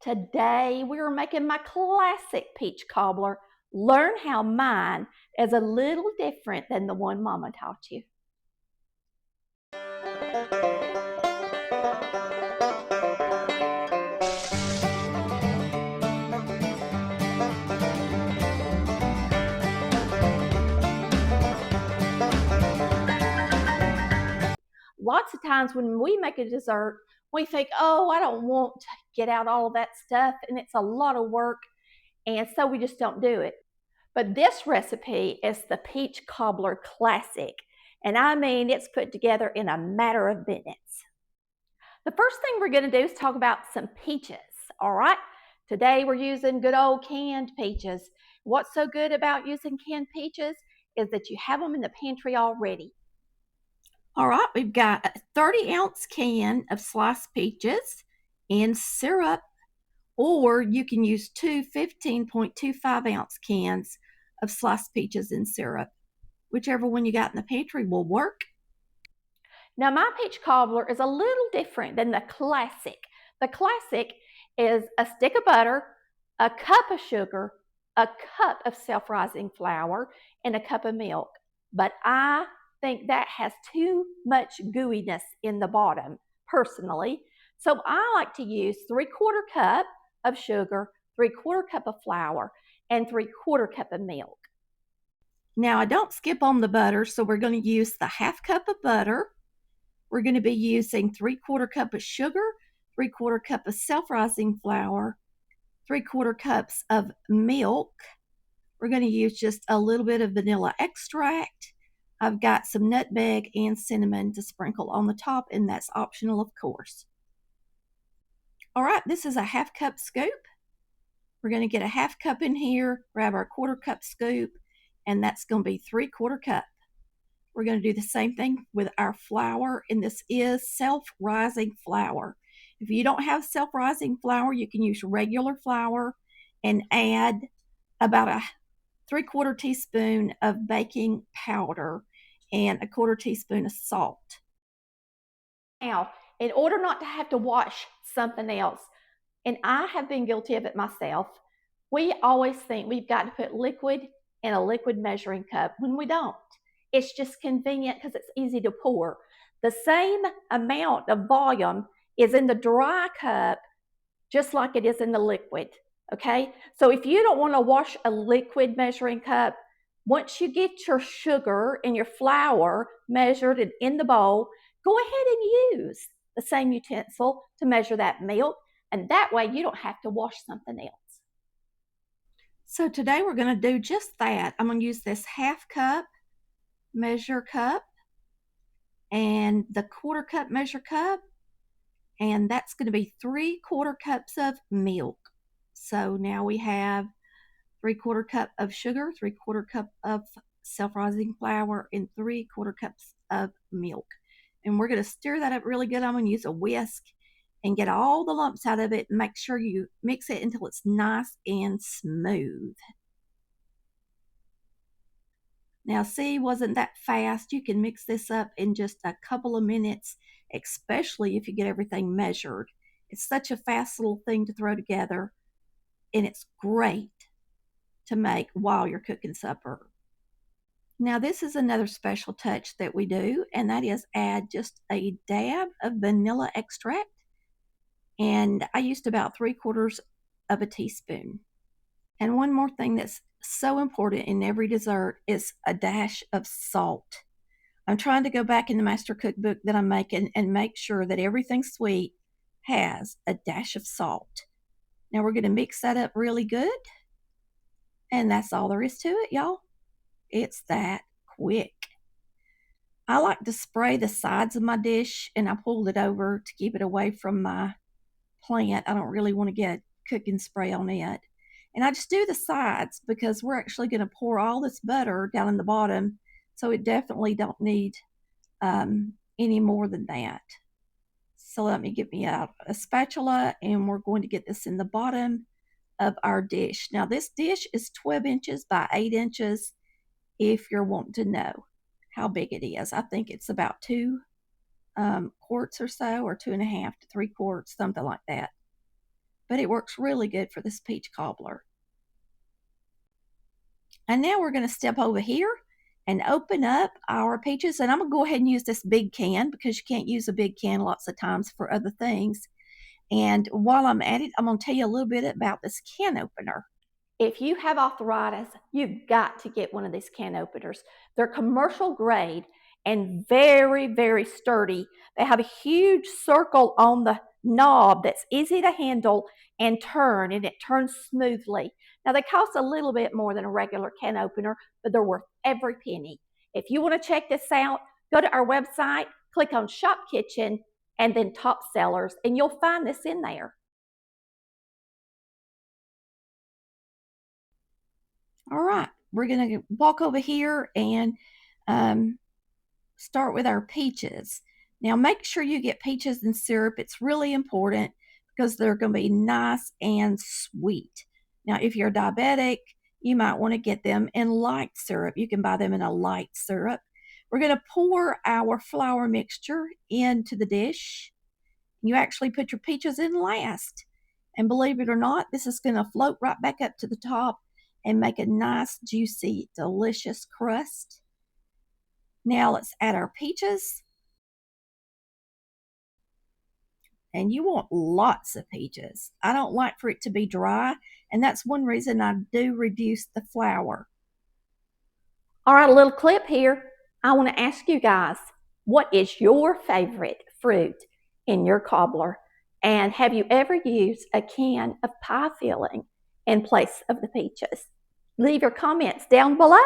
Today we're making my classic peach cobbler. Learn how mine is a little different than the one Mama taught you. Lots of times when we make a dessert, we think, oh, I don't want to get out all of that stuff, and it's a lot of work, and so we just don't do it. But this recipe is the peach cobbler classic, and I mean it's put together in a matter of minutes. The first thing we're going to do is talk about some peaches, all right? Today we're using good old canned peaches. What's so good about using canned peaches is that you have them in the pantry already. All right, we've got a 30-ounce can of sliced peaches and syrup, or you can use two 15.25-ounce cans of sliced peaches and syrup. Whichever one you got in the pantry will work. Now, my peach cobbler is a little different than the classic. The classic is a stick of butter, a cup of sugar, a cup of self-rising flour, and a cup of milk. But I think that has too much gooiness in the bottom, personally. So I like to use 3/4 cup of sugar, 3/4 cup of flour, and 3/4 cup of milk. Now, I don't skip on the butter, so we're going to use the 1/2 cup of butter. We're going to be using 3/4 cup of sugar, 3/4 cup of self-rising flour, 3/4 cups of milk. We're going to use just a little bit of vanilla extract. I've got some nutmeg and cinnamon to sprinkle on the top, and that's optional, of course. All right, this is a 1/2 cup scoop. We're going to get a 1/2 cup in here, grab our 1/4 cup scoop, and that's going to be 3/4 cup. We're going to do the same thing with our flour, and this is self-rising flour. If you don't have self-rising flour, you can use regular flour and add about a 3/4 teaspoon of baking powder and a 1/4 teaspoon of salt. Now, in order not to have to wash something else, and I have been guilty of it myself, we always think we've got to put liquid in a liquid measuring cup when we don't. It's just convenient because it's easy to pour. The same amount of volume is in the dry cup, just like it is in the liquid. Okay, so if you don't want to wash a liquid measuring cup, once you get your sugar and your flour measured and in the bowl, go ahead and use the same utensil to measure that milk, and that way you don't have to wash something else. So today we're going to do just that. I'm going to use this 1/2 cup measure cup and the 1/4 cup measure cup, and that's going to be 3/4 cups of milk. So now we have 3/4 cup of sugar, 3/4 cup of self-rising flour, and 3/4 cups of milk. And we're going to stir that up really good. I'm going to use a whisk and get all the lumps out of it, and make sure you mix it until it's nice and smooth. Now, see, wasn't that fast? You can mix this up in just a couple of minutes, especially if you get everything measured. It's such a fast little thing to throw together, and it's great to make while you're cooking supper. Now, this is another special touch that we do, and that is add just a dab of vanilla extract, and I used about 3/4 of a teaspoon. And one more thing that's so important in every dessert is a dash of salt. I'm trying to go back in the master cookbook that I'm making and make sure that everything sweet has a dash of salt. Now we're going to mix that up really good, and that's all there is to it, y'all. It's that quick. I like to spray the sides of my dish, and I pulled it over to keep it away from my plant. I don't really want to get cooking spray on it. And I just do the sides because we're actually going to pour all this butter down in the bottom, so it definitely don't need any more than that. So let me get me out a spatula, and we're going to get this in the bottom of our dish. Now this dish is 12 inches by 8 inches if you're wanting to know how big it is. I think it's about 2 quarts or so, or 2.5 to 3 quarts, something like that. but it works really good for this peach cobbler. And now we're going to step over here and open up our peaches. And I'm going to go ahead and use this big can because you can't use a big can lots of times for other things. And while I'm at it, I'm going to tell you a little bit about this can opener. If you have arthritis, you've got to get one of these can openers. They're commercial grade and very, very sturdy. They have a huge circle on the knob that's easy to handle and turn, and it turns smoothly. Now, they cost a little bit more than a regular can opener, but they're worth every penny. If you want to check this out, go to our website, click on Shop Kitchen, and then Top Sellers, and you'll find this in there. All right, we're going to walk over here and start with our peaches. Now, make sure you get peaches in syrup. It's really important because they're going to be nice and sweet. Now, if you're diabetic, you might want to get them in light syrup. You can buy them in a light syrup. We're going to pour our flour mixture into the dish. You actually put your peaches in last. And believe it or not, this is going to float right back up to the top and make a nice, juicy, delicious crust. Now let's add our peaches. And you want lots of peaches. I don't like for it to be dry, and that's one reason I do reduce the flour. All right, a little clip here. I want to ask you guys, what is your favorite fruit in your cobbler? And have you ever used a can of pie filling in place of the peaches? Leave your comments down below.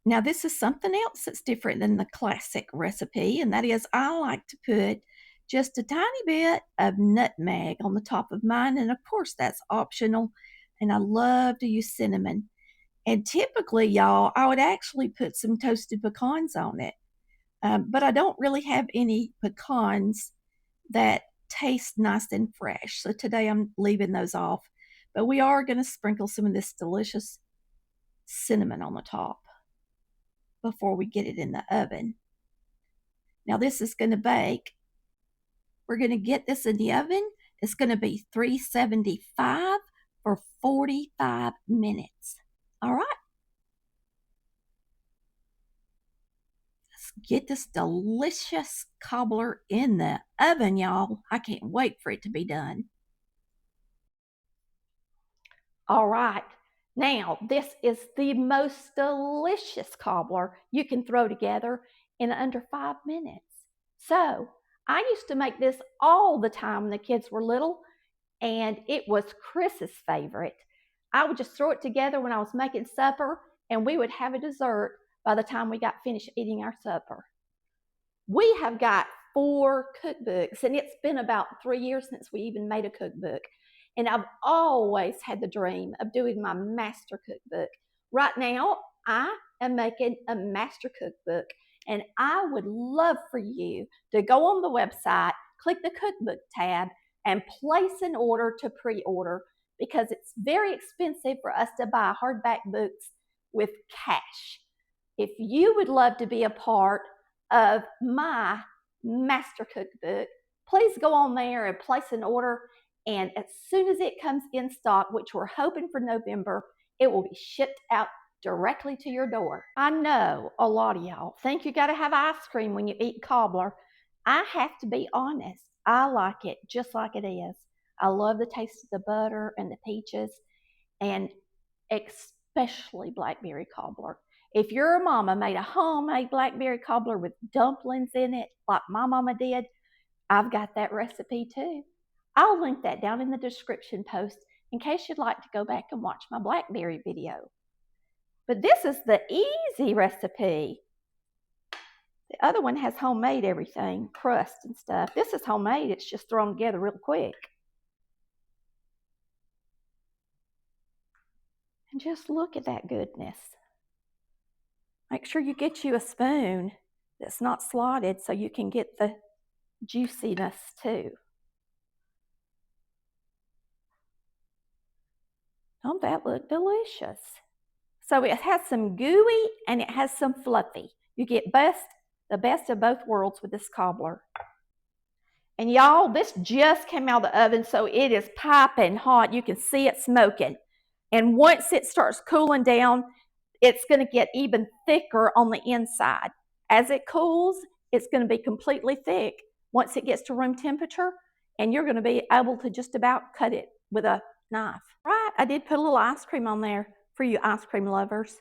Now, this is something else that's different than the classic recipe, and that is I like to put just a tiny bit of nutmeg on the top of mine, and of course that's optional, and I love to use cinnamon. And typically, y'all, I would actually put some toasted pecans on it, but I don't really have any pecans that taste nice and fresh, so today I'm leaving those off. But we are going to sprinkle some of this delicious cinnamon on the top before we get it in the oven. Now this is going to bake. We're going to get this in the oven. It's going to be 375 for 45 minutes. All right. Let's get this delicious cobbler in the oven, y'all. I can't wait for it to be done. All right. Now, this is the most delicious cobbler you can throw together in under 5 minutes. So, I used to make this all the time when the kids were little, and it was Chris's favorite. I would just throw it together when I was making supper, and we would have a dessert by the time we got finished eating our supper. We have got 4 cookbooks, and it's been about 3 years since we even made a cookbook. And I've always had the dream of doing my master cookbook. Right now, I am making a master cookbook, and I would love for you to go on the website, click the cookbook tab, and place an order to pre-order because it's very expensive for us to buy hardback books with cash. If you would love to be a part of my master cookbook, please go on there and place an order. And as soon as it comes in stock, which we're hoping for November, it will be shipped out directly to your door. I know a lot of y'all think you got to have ice cream when you eat cobbler. I have to be honest. I like it just like it is. I love the taste of the butter and the peaches, and especially blackberry cobbler. If your mama made a homemade blackberry cobbler with dumplings in it, like my mama did, I've got that recipe too. I'll link that down in the description post in case you'd like to go back and watch my blackberry video. But this is the easy recipe. The other one has homemade everything, crust and stuff. This is homemade. It's just thrown together real quick. And just look at that goodness. Make sure you get you a spoon that's not slotted so you can get the juiciness too. Don't that look delicious? So it has some gooey and it has some fluffy. You get the best of both worlds with this cobbler. And y'all, this just came out of the oven, so it is piping hot. You can see it smoking. And once it starts cooling down, it's going to get even thicker on the inside. As it cools, it's going to be completely thick once it gets to room temperature, and you're going to be able to just about cut it with a knife. Right, I did put a little ice cream on there for you ice cream lovers.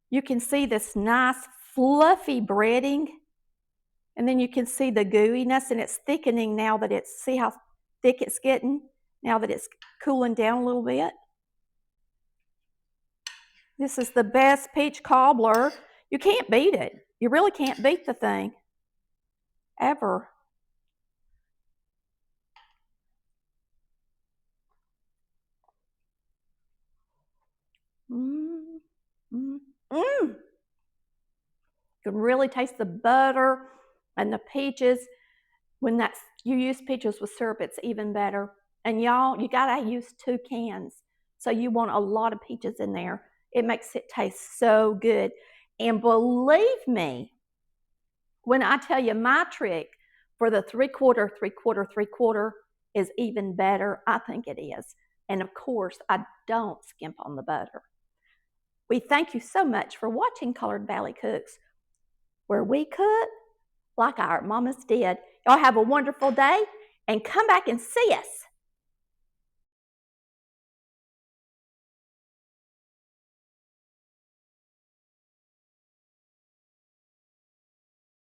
You can see this nice fluffy breading, and then you can see the gooiness, and it's thickening now that it's, see how thick it's getting now that it's cooling down a little bit. This is the best peach cobbler. You can't beat it. You really can't beat the thing, ever. You can really taste the butter and the peaches. When you use peaches with syrup, it's even better. And y'all, you gotta use 2 cans. So you want a lot of peaches in there. It makes it taste so good. And believe me, when I tell you my trick for the 3/4, 3/4, 3/4 is even better, I think it is. And of course, I don't skimp on the butter. We thank you so much for watching Colored Valley Cooks, where we cook like our mamas did. Y'all have a wonderful day, and come back and see us.